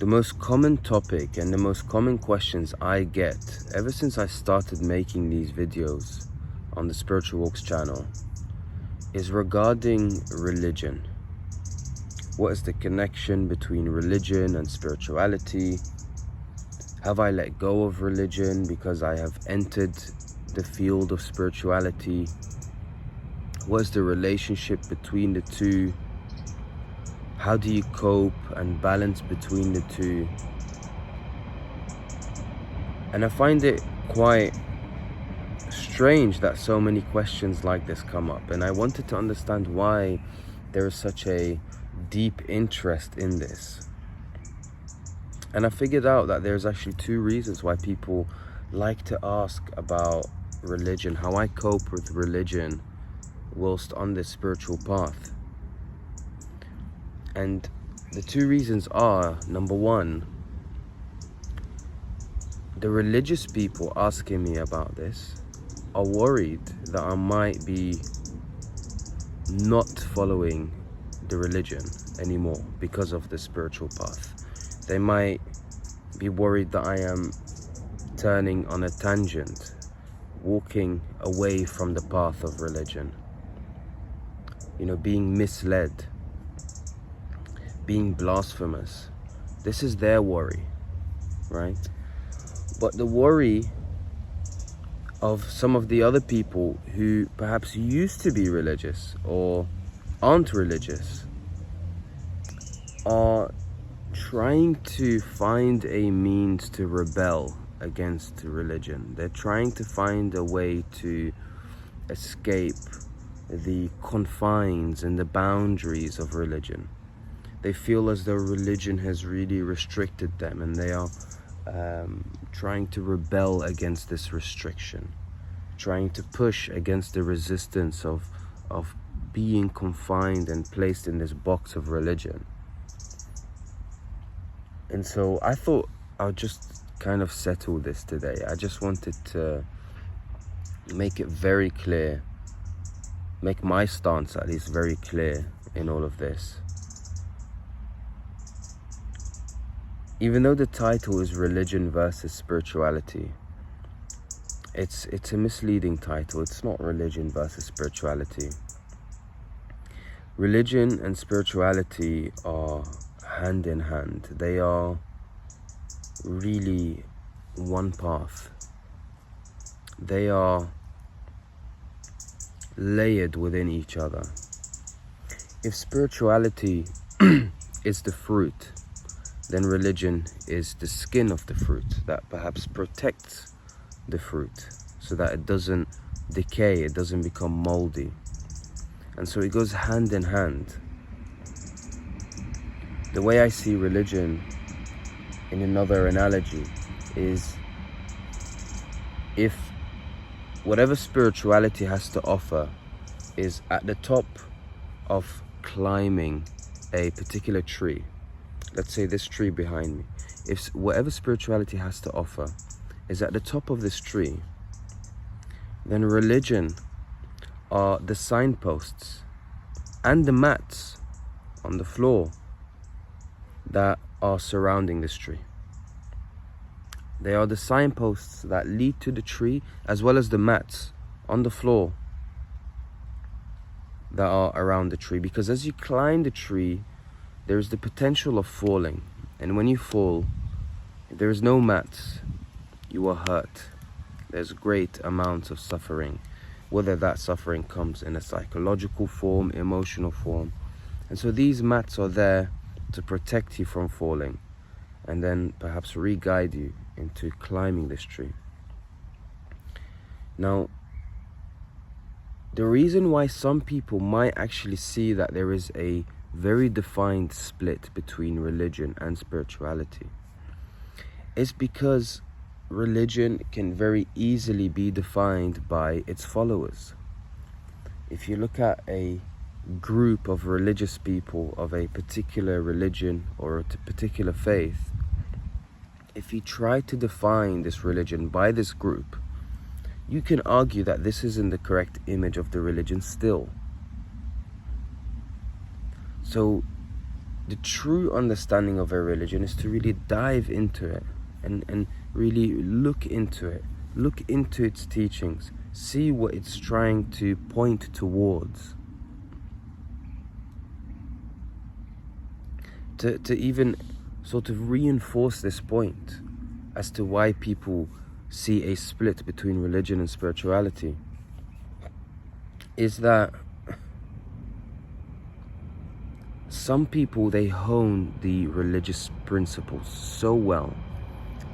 The most common topic and the most common questions I get ever since I started making these videos on the Spiritual Walks channel is regarding religion. What is the connection between religion and spirituality? Have I let go of religion because I have entered the field of spirituality? What is the relationship between the two? How do you cope and balance between the two? And I find it quite strange that so many questions like this come up, and I wanted to understand why there is such a deep interest in this. And I figured out that there's actually two reasons why people like to ask about religion, how I cope with religion whilst on this spiritual path. And the two reasons are, number one, the religious people asking me about this are worried that I might be not following the religion anymore because of the spiritual path. They might be worried that I am turning on a tangent, walking away from the path of religion, being misled, being blasphemous. This is their worry, right? But the worry of some of the other people who perhaps used to be religious or aren't religious are trying to find a means to rebel against religion. They're trying to find a way to escape the confines and the boundaries of religion. They feel as though religion has really restricted them, and they are trying to rebel against this restriction, trying to push against the resistance of being confined and placed in this box of religion. And so I thought I'll just kind of settle this today. I just wanted to make it very clear, make my stance at least very clear in all of this. Even though the title is Religion versus Spirituality, it's a misleading title. It's not religion versus spirituality. Religion and spirituality are hand in hand. They are really one path. They are layered within each other. If spirituality is the fruit, then religion is the skin of the fruit that perhaps protects the fruit so that it doesn't decay, it doesn't become moldy. And so it goes hand in hand. The way I see religion in another analogy is, if whatever spirituality has to offer is at the top of climbing a particular tree, let's say this tree behind me, if whatever spirituality has to offer is at the top of this tree, then religion are the signposts and the mats on the floor that are surrounding this tree. They are the signposts that lead to the tree, as well as the mats on the floor that are around the tree. Because as you climb the tree, there is the potential of falling, and when you fall, if there is no mats, you are hurt. There's great amounts of suffering, whether that suffering comes in a psychological form, emotional form. And so these mats are there to protect you from falling, and then perhaps re-guide you into climbing this tree. Now, the reason why some people might actually see that there is a very defined split between religion and spirituality is because religion can very easily be defined by its followers. If you look at a group of religious people of a particular religion or a particular faith, if you try to define this religion by this group, you can argue that this isn't the correct image of the religion still. So the true understanding of a religion is to really dive into it and really look into it, look into its teachings, see what it's trying to point towards. To even sort of reinforce this point as to why people see a split between religion and spirituality, is that some people, they hone the religious principles so well,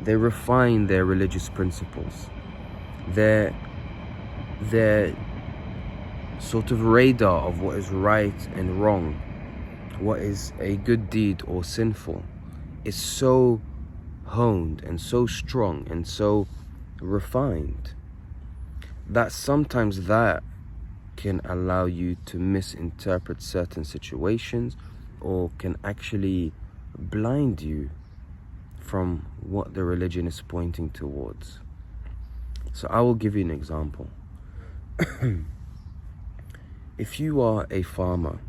they refine their religious principles, their sort of radar of what is right and wrong, what is a good deed or sinful, is so honed and so strong and so refined that sometimes that can allow you to misinterpret certain situations, or can actually blind you from what the religion is pointing towards. So I will give you an example. If you are a farmer,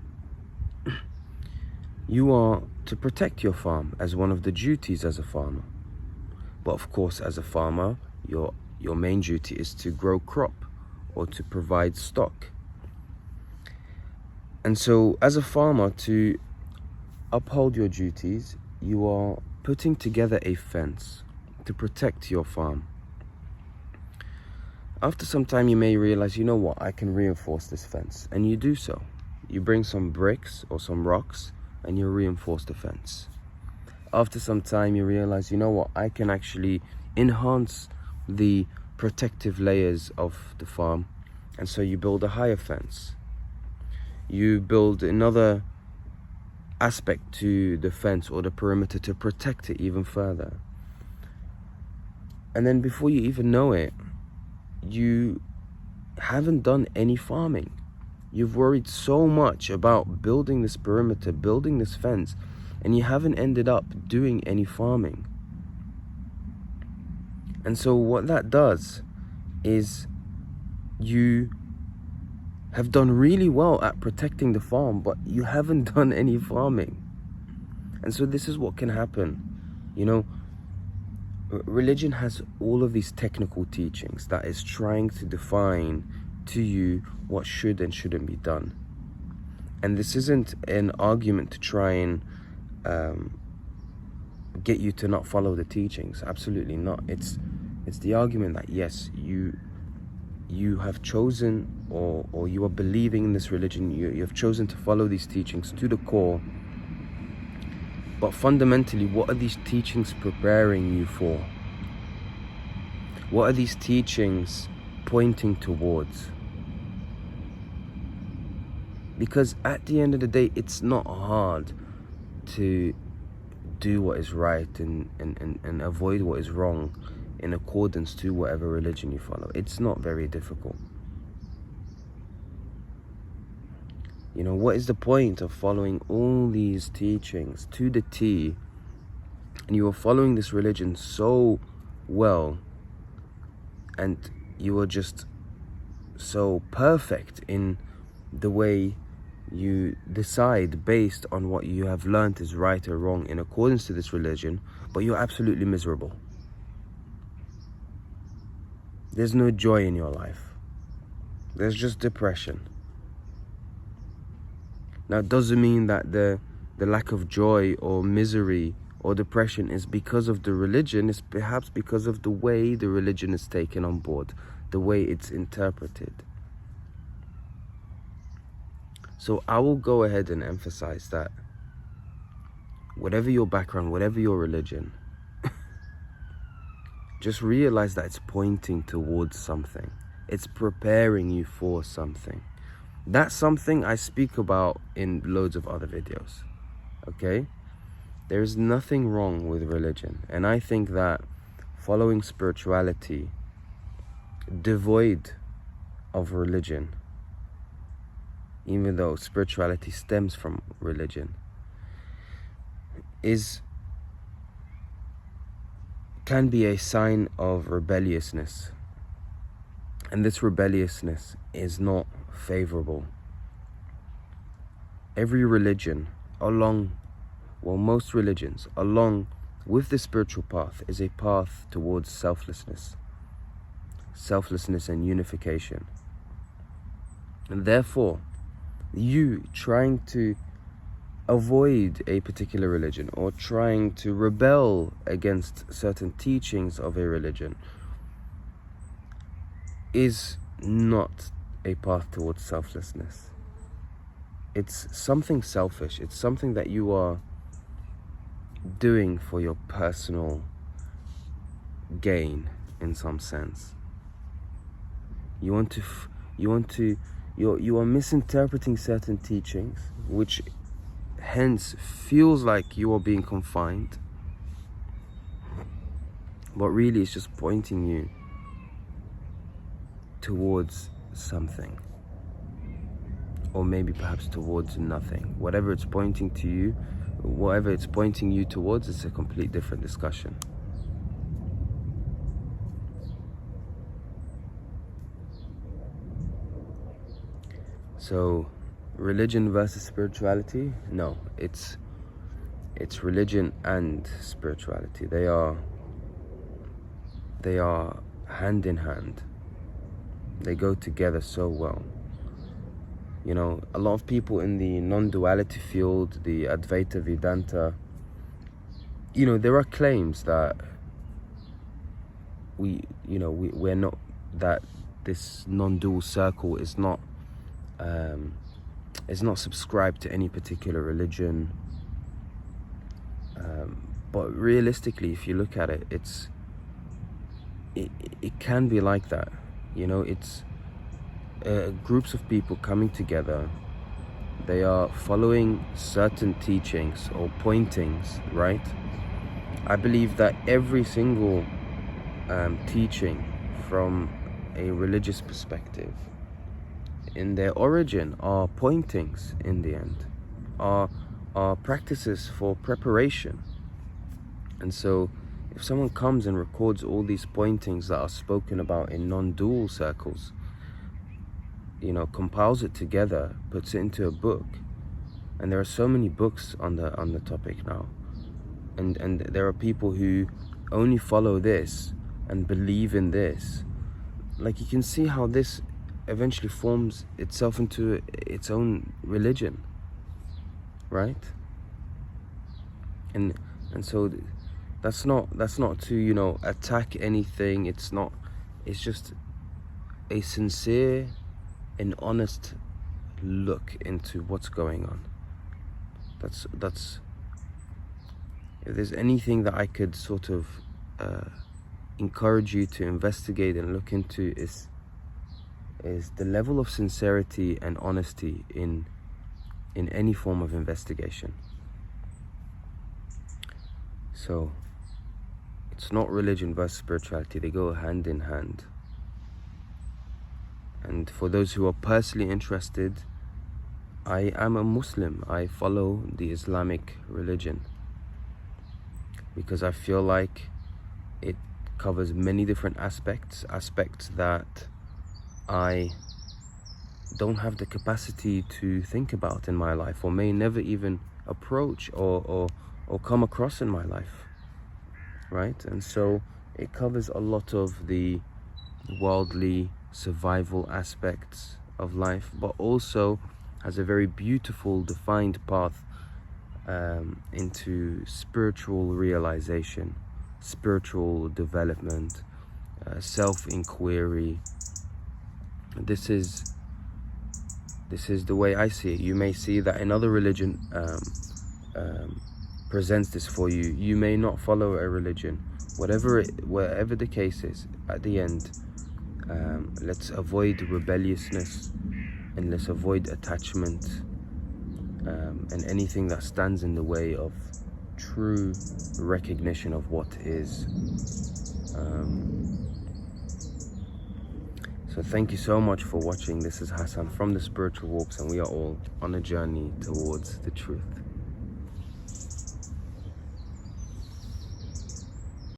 you are to protect your farm as one of the duties as a farmer. But of course, as a farmer, your main duty is to grow crop or to provide stock. And so as a farmer, to uphold your duties, you are putting together a fence to protect your farm. After some time, you may realize, you know what, I can reinforce this fence. And you do so. You bring some bricks or some rocks and you reinforce the fence. After some time, you realize, you know what, I can actually enhance the protective layers of the farm. And so you build a higher fence. You build another aspect to the fence or the perimeter to protect it even further. And then before you even know it, you haven't done any farming. You've worried so much about building this perimeter, building this fence, and you haven't ended up doing any farming. And so what that does is you have done really well at protecting the farm, but you haven't done any farming. And so this is what can happen. You know, religion has all of these technical teachings that is trying to define to you what should and shouldn't be done. And this isn't an argument to try and get you to not follow the teachings. Absolutely not. It's the argument that yes, you have chosen or you are believing in this religion, you have chosen to follow these teachings to the core. But fundamentally, what are these teachings preparing you for? What are these teachings pointing towards? Because at the end of the day, it's not hard to do what is right and avoid what is wrong in accordance to whatever religion you follow. It's not very difficult. You know, what is the point of following all these teachings to the T, and you are following this religion so well, and you are just so perfect in the way you decide based on what you have learned is right or wrong in accordance to this religion, but you're absolutely miserable. There's no joy in your life. There's just depression. Now, it doesn't mean that the lack of joy or misery or depression is because of the religion. It's perhaps because of the way the religion is taken on board, the way it's interpreted. So I will go ahead and emphasize that whatever your background, whatever your religion, just realize that it's pointing towards something. It's preparing you for something. That's something I speak about in loads of other videos, okay? There's nothing wrong with religion. And I think that following spirituality devoid of religion, even though spirituality stems from religion, can be a sign of rebelliousness. And this rebelliousness is not favorable. Every religion along well, most religions, along with the spiritual path, is a path towards selflessness and unification. And therefore, you trying to avoid a particular religion or trying to rebel against certain teachings of a religion is not a path towards selflessness. It's something selfish. It's something that you are doing for your personal gain in some sense. You are misinterpreting certain teachings, which hence feels like you are being confined, but really it's just pointing you towards something, or maybe perhaps towards nothing. Whatever it's pointing you towards, it's a complete different discussion. So, religion versus spirituality? No, it's religion and spirituality. They are hand in hand. They go together so well. You know, a lot of people in the non-duality field, the Advaita Vedanta, you know, there are claims that we're not, that this non-dual circle is not subscribed to any particular religion. But realistically, if you look at it, it can be like that. You know, it's groups of people coming together. They are following certain teachings or pointings, right? I believe that every single teaching from a religious perspective, in their origin, are pointings in the end, are practices for preparation. And so if someone comes and records all these pointings that are spoken about in non-dual circles, you know, compiles it together, puts it into a book, and there are so many books on the topic now, and there are people who only follow this and believe in this. Like, you can see how this eventually forms itself into its own religion, right? And so that's not to, you know, attack anything. It's just a sincere and honest look into what's going on. That's if there's anything that I could sort of encourage you to investigate and look into, is the level of sincerity and honesty in any form of investigation. So it's not religion versus spirituality. They go hand in hand. And for those who are personally interested, I am a Muslim. I follow the Islamic religion because I feel like it covers many different aspects that I don't have the capacity to think about in my life, or may never even approach or come across in my life, right? And so it covers a lot of the worldly survival aspects of life, but also has a very beautiful defined path into spiritual realization, spiritual development, self-inquiry. This is the way I see it. You may see that another religion presents this for you. You may not follow a religion. Whatever the case is, at the end, let's avoid rebelliousness, and let's avoid attachment, and anything that stands in the way of true recognition of what is. So thank you so much for watching. This is Hassan from The Spiritual Walks, and we are all on a journey towards the truth.